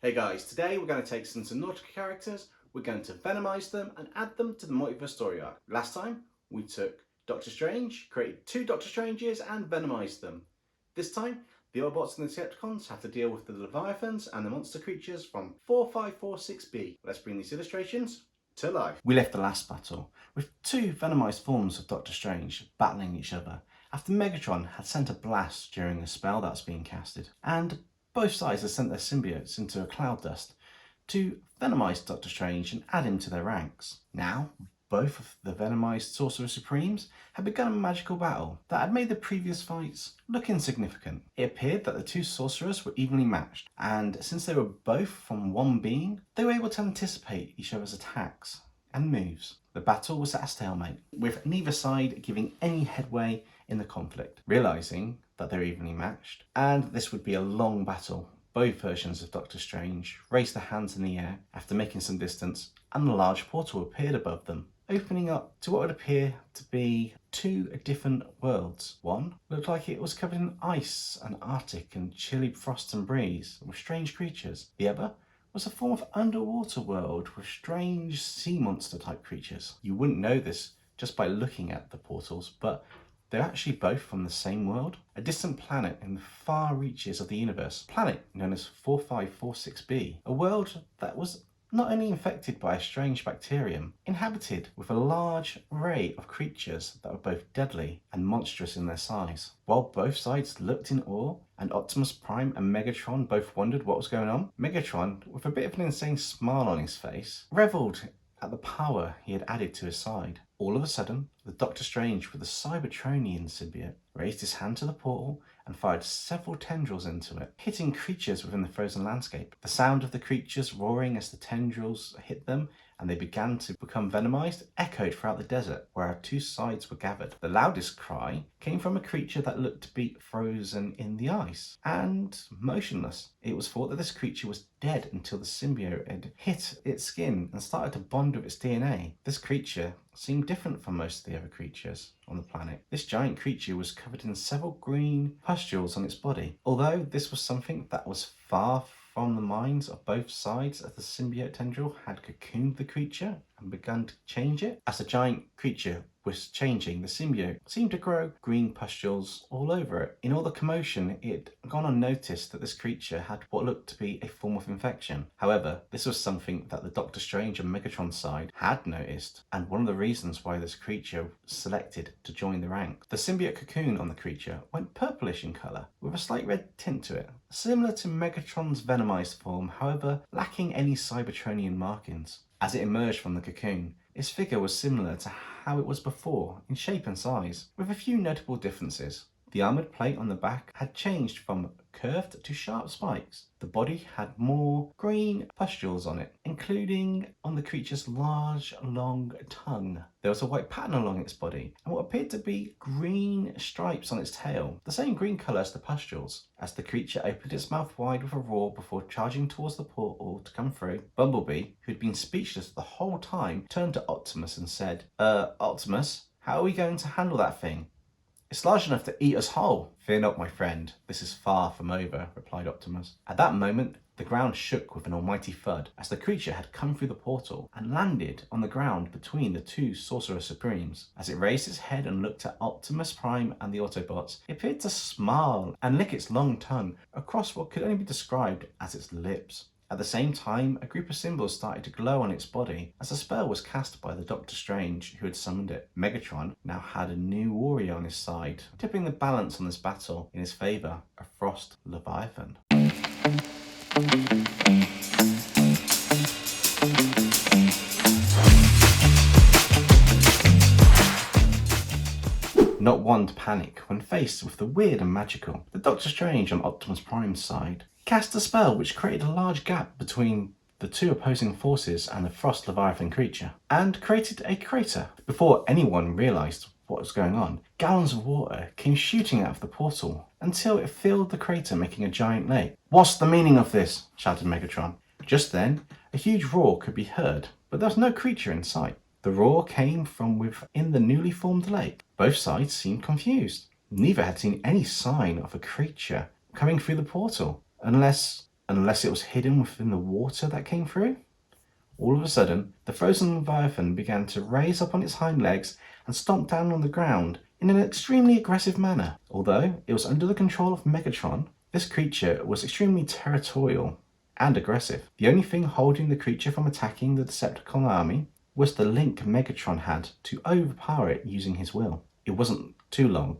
Hey guys, today we're going to take some Subnautica characters, we're going to venomize them and add them to the Multiverse Story Arc. Last time we took Doctor Strange, created 2 Doctor Stranges and venomized them. This time the Autobots and the Decepticons have to deal with the Leviathans and the monster creatures from 4546B. Let's bring these illustrations to life. We left the last battle with 2 venomized forms of Doctor Strange battling each other after Megatron had sent a blast during a spell that's being casted, and both sides had sent their symbiotes into a cloud dust to venomize Doctor Strange and add him to their ranks. Now, both of the venomized Sorcerer Supremes had begun a magical battle that had made the previous fights look insignificant. It appeared that the 2 sorcerers were evenly matched, and since they were both from one being, they were able to anticipate each other's attacks and moves. The battle was at a stalemate, with neither side giving any headway in the conflict. Realizing that they were evenly matched, and this would be a long battle, both versions of Doctor Strange raised their hands in the air after making some distance, and a large portal appeared above them, opening up to what would appear to be 2 different worlds. One looked like it was covered in ice and Arctic and chilly frost and breeze with strange creatures. The other was a form of underwater world with strange sea monster type creatures. You wouldn't know this just by looking at the portals, but they're actually both from the same world, a distant planet in the far reaches of the universe, a planet known as 4546b, a world that was not only infected by a strange bacterium, inhabited with a large array of creatures that were both deadly and monstrous in their size. While both sides looked in awe, and Optimus Prime and Megatron both wondered what was going on, Megatron, with a bit of an insane smile on his face, revelled at the power he had added to his side. All of a sudden, the Doctor Strange with the Cybertronian symbiote raised his hand to the portal and fired several tendrils into it, hitting creatures within the frozen landscape. The sound of the creatures roaring as the tendrils hit them and they began to become venomized echoed throughout the desert where our 2 sides were gathered. The loudest cry came from a creature that looked to be frozen in the ice and motionless. It was thought that this creature was dead until the symbiote had hit its skin and started to bond with its DNA. This creature seemed different from most of the other creatures on the planet. This giant creature was covered in several green pustules on its body. Although this was something that was far from the minds of both sides, as the symbiote tendril had cocooned the creature and begun to change it. As the giant creature was changing, the symbiote seemed to grow green pustules all over it. In all the commotion, it had gone unnoticed that this creature had what looked to be a form of infection. However, this was something that the Doctor Strange and Megatron side had noticed, and one of the reasons why this creature selected to join the rank. The symbiote cocoon on the creature went purplish in colour, with a slight red tint to it, similar to Megatron's venomized form, however lacking any Cybertronian markings. As it emerged from the cocoon, its figure was similar to how it was before in shape and size, with a few notable differences. The armoured plate on the back had changed from curved to sharp spikes. The body had more green pustules on it, including on the creature's large, long tongue. There was a white pattern along its body, and what appeared to be green stripes on its tail, the same green colour as the pustules. As the creature opened its mouth wide with a roar before charging towards the portal to come through, Bumblebee, who had been speechless the whole time, turned to Optimus and said, Optimus, how are we going to handle that thing? It's large enough to eat us whole. Fear not, my friend. This is far from over, replied Optimus. At that moment, the ground shook with an almighty thud as the creature had come through the portal and landed on the ground between the 2 Sorcerer Supremes. As it raised its head and looked at Optimus Prime and the Autobots, it appeared to smile and lick its long tongue across what could only be described as its lips. At the same time, a group of symbols started to glow on its body as a spell was cast by the Doctor Strange who had summoned it. Megatron now had a new warrior on his side, tipping the balance on this battle in his favour, a Frost Leviathan. Not one to panic when faced with the weird and magical, the Doctor Strange on Optimus Prime's side cast a spell which created a large gap between the 2 opposing forces and the Frost Leviathan creature, and created a crater. Before anyone realised what was going on, gallons of water came shooting out of the portal until it filled the crater, making a giant lake. "What's the meaning of this?" shouted Megatron. Just then, a huge roar could be heard, but there was no creature in sight. The roar came from within the newly formed lake. Both sides seemed confused. Neither had seen any sign of a creature coming through the portal, unless unless it was hidden within the water that came through. All of a sudden, the Frozen Leviathan began to raise up on its hind legs and stomp down on the ground in an extremely aggressive manner. Although it was under the control of Megatron, this creature was extremely territorial and aggressive. The only thing holding the creature from attacking the Decepticon army was the link Megatron had to overpower it using his will. It wasn't too long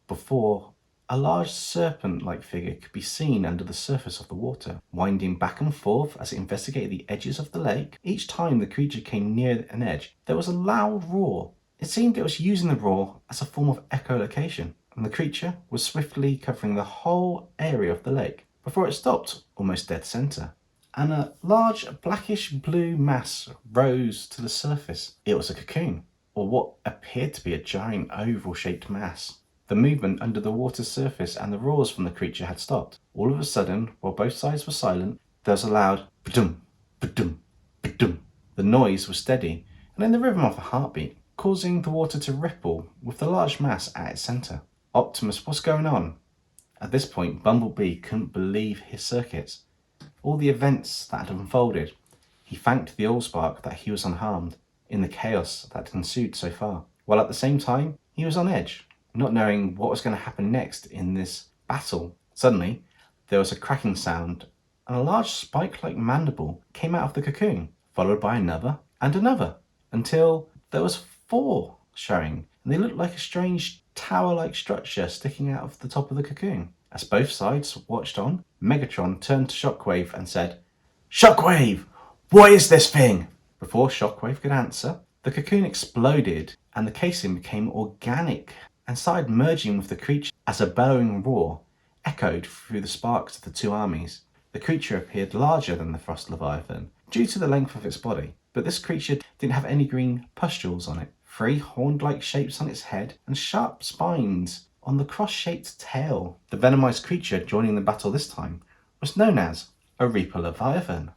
before a large serpent-like figure could be seen under the surface of the water, winding back and forth as it investigated the edges of the lake. Each time the creature came near an edge, there was a loud roar. It seemed it was using the roar as a form of echolocation, and the creature was swiftly covering the whole area of the lake before it stopped almost dead center, and a large blackish blue mass rose to the surface. It was a cocoon, or what appeared to be a giant oval-shaped mass. The movement under the water's surface and the roars from the creature had stopped. All of a sudden, while both sides were silent, there was a loud ba-dum, ba-dum, ba-dum. The noise was steady and in the rhythm of a heartbeat, causing the water to ripple with the large mass at its center. Optimus, what's going on? At this point, Bumblebee couldn't believe his circuits. All the events that had unfolded. He thanked the Allspark that he was unharmed in the chaos that had ensued so far, while at the same time, he was on edge, not knowing what was going to happen next in this battle. Suddenly, there was a cracking sound, and a large spike-like mandible came out of the cocoon, followed by another and another, until there was 4 showing, and they looked like a strange tower-like structure sticking out of the top of the cocoon. As both sides watched on, Megatron turned to Shockwave and said, "Shockwave, what is this thing?" Before Shockwave could answer, the cocoon exploded, and the casing became organic and started merging with the creature as a bellowing roar echoed through the sparks of the two armies. The creature appeared larger than the Frost Leviathan due to the length of its body, but this creature didn't have any green pustules on it. 3 horn-like shapes on its head and sharp spines on the cross-shaped tail. The venomized creature joining the battle this time was known as a Reaper Leviathan.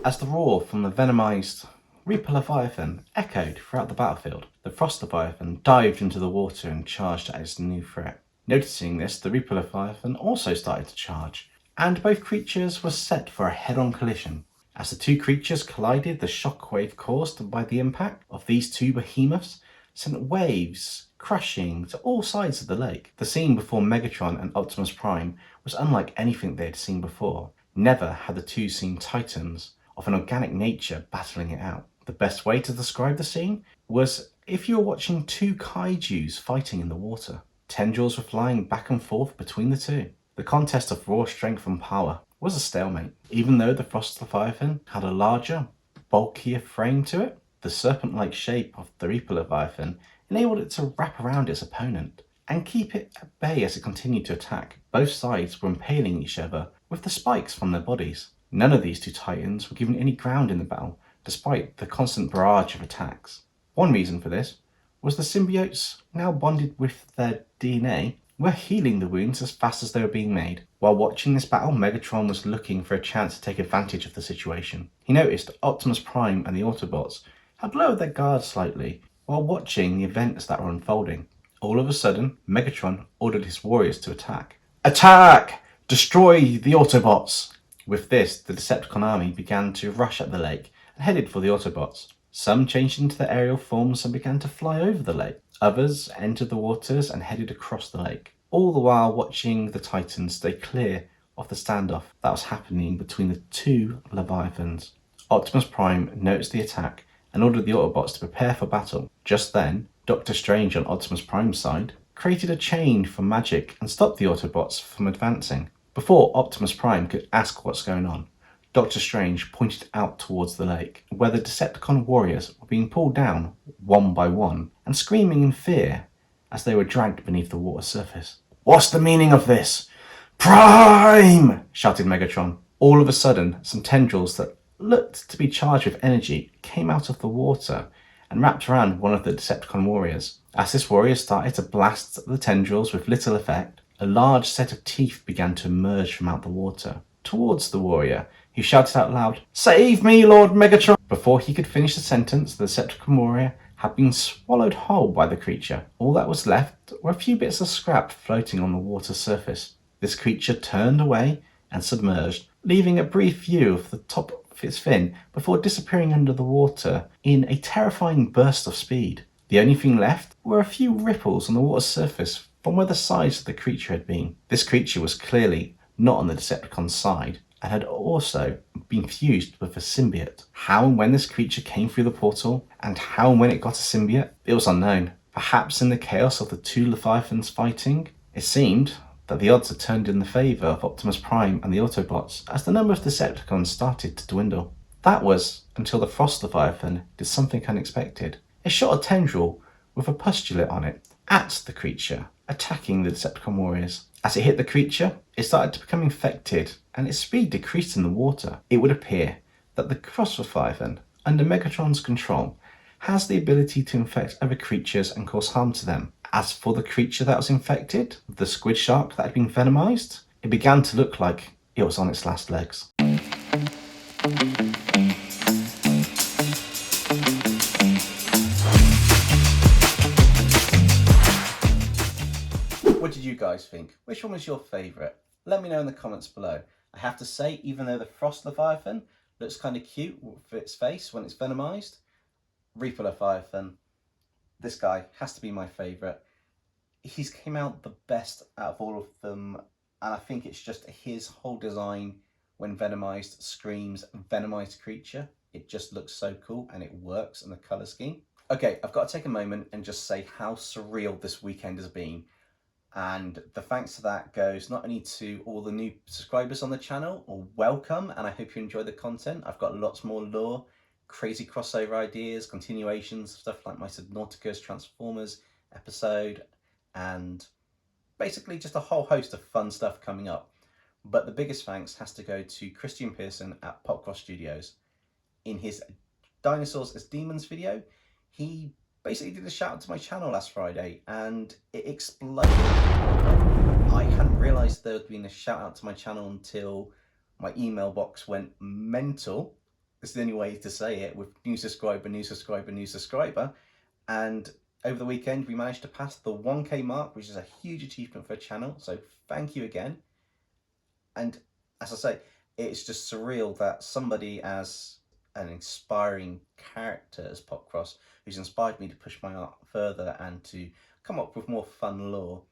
As the roar from the venomized Reaper Leviathan echoed throughout the battlefield, the Frost Leviathan dived into the water and charged at its new threat. Noticing this, the Reaper Leviathan also started to charge, and both creatures were set for a head-on collision. As the two creatures collided, the shockwave caused by the impact of these two behemoths sent waves crashing to all sides of the lake. The scene before Megatron and Optimus Prime was unlike anything they had seen before. Never had the two seen titans of an organic nature battling it out. The best way to describe the scene was if you were watching 2 kaijus fighting in the water. Tendrils were flying back and forth between the two. The contest of raw strength and power was a stalemate. Even though the Frost Leviathan had a larger, bulkier frame to it, the serpent-like shape of the Reaper Leviathan enabled it to wrap around its opponent and keep it at bay as it continued to attack. Both sides were impaling each other with the spikes from their bodies. None of these two titans were given any ground in the battle, despite the constant barrage of attacks. One reason for this was the symbiotes, now bonded with their DNA, were healing the wounds as fast as they were being made. While watching this battle, Megatron was looking for a chance to take advantage of the situation. He noticed Optimus Prime and the Autobots had lowered their guards slightly while watching the events that were unfolding. All of a sudden, Megatron ordered his warriors to attack. "Attack! Destroy the Autobots!" With this, the Decepticon army began to rush at the lake and headed for the Autobots. Some changed into their aerial forms and began to fly over the lake. Others entered the waters and headed across the lake, all the while watching the Titans stay clear of the standoff that was happening between the two Leviathans. Optimus Prime noticed the attack and ordered the Autobots to prepare for battle. Just then, Doctor Strange on Optimus Prime's side created a chain for magic and stopped the Autobots from advancing. Before Optimus Prime could ask what's going on, Doctor Strange pointed out towards the lake, where the Decepticon warriors were being pulled down one by one and screaming in fear as they were dragged beneath the water's surface. "What's the meaning of this? Prime!" shouted Megatron. All of a sudden, some tendrils that looked to be charged with energy came out of the water and wrapped around one of the Decepticon warriors. As this warrior started to blast the tendrils with little effect, a large set of teeth began to emerge from out the water towards the warrior, who shouted out loud, "Save me, Lord Megatron!" Before he could finish the sentence, the Decepticon warrior had been swallowed whole by the creature. All that was left were a few bits of scrap floating on the water's surface. This creature turned away and submerged, leaving a brief view of the top of its fin before disappearing under the water in a terrifying burst of speed. The only thing left were a few ripples on the water's surface from where the sides of the creature had been. This creature was clearly not on the Decepticon's side and had also been fused with a symbiote. How and when this creature came through the portal, and how and when it got a symbiote, it was unknown. Perhaps in the chaos of the two Leviathans fighting, it seemed that the odds had turned in the favour of Optimus Prime and the Autobots as the number of Decepticons started to dwindle. That was until the Frost Leviathan did something unexpected. It shot a tendril with a pustulate on it at the creature, attacking the Decepticon warriors. As it hit the creature, it started to become infected and its speed decreased in the water. It would appear that the Frost Leviathan, under Megatron's control, has the ability to infect other creatures and cause harm to them. As for the creature that was infected, the Squidshark that had been venomized, it began to look like it was on its last legs. What did you guys think? Which one was your favourite? Let me know in the comments below. I have to say, even though the Frost Leviathan looks kind of cute with its face when it's venomized, Reaper Leviathan, this guy has to be my favourite. He's came out the best out of all of them, and I think it's just his whole design when venomized screams venomized creature. It just looks so cool and it works in the colour scheme. Okay, I've got to take a moment and just say how surreal this weekend has been. And the thanks to that goes not only to all the new subscribers on the channel, or welcome, and I hope you enjoy the content. I've got lots more lore, crazy crossover ideas, continuations, stuff like my Subnautica Transformers episode, and basically just a whole host of fun stuff coming up. But the biggest thanks has to go to Christian Pearson at Popcross Studios. In his Dinosaurs as Demons video, he basically did a shout out to my channel last Friday and it exploded. I hadn't realised there had been a shout out to my channel until my email box went mental. It's the only way to say it, with new subscriber, new subscriber, new subscriber. And over the weekend we managed to pass the 1k mark, which is a huge achievement for a channel, so thank you again. And as I say, it's just surreal that somebody as an inspiring character as Popcross, who's inspired me to push my art further and to come up with more fun lore,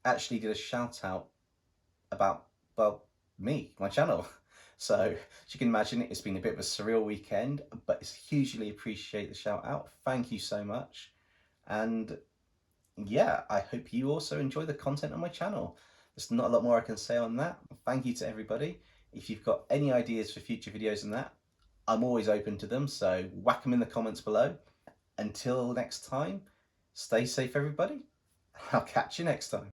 actually did a shout out about, well, me, my channel. So as you can imagine, it's been a bit of a surreal weekend, but it's hugely appreciate the shout out. Thank you so much. And yeah, I hope you also enjoy the content on my channel. There's not a lot more I can say on that. Thank you to everybody. If you've got any ideas for future videos and that, I'm always open to them, so whack them in the comments below. Until next time, stay safe everybody. I'll catch you next time.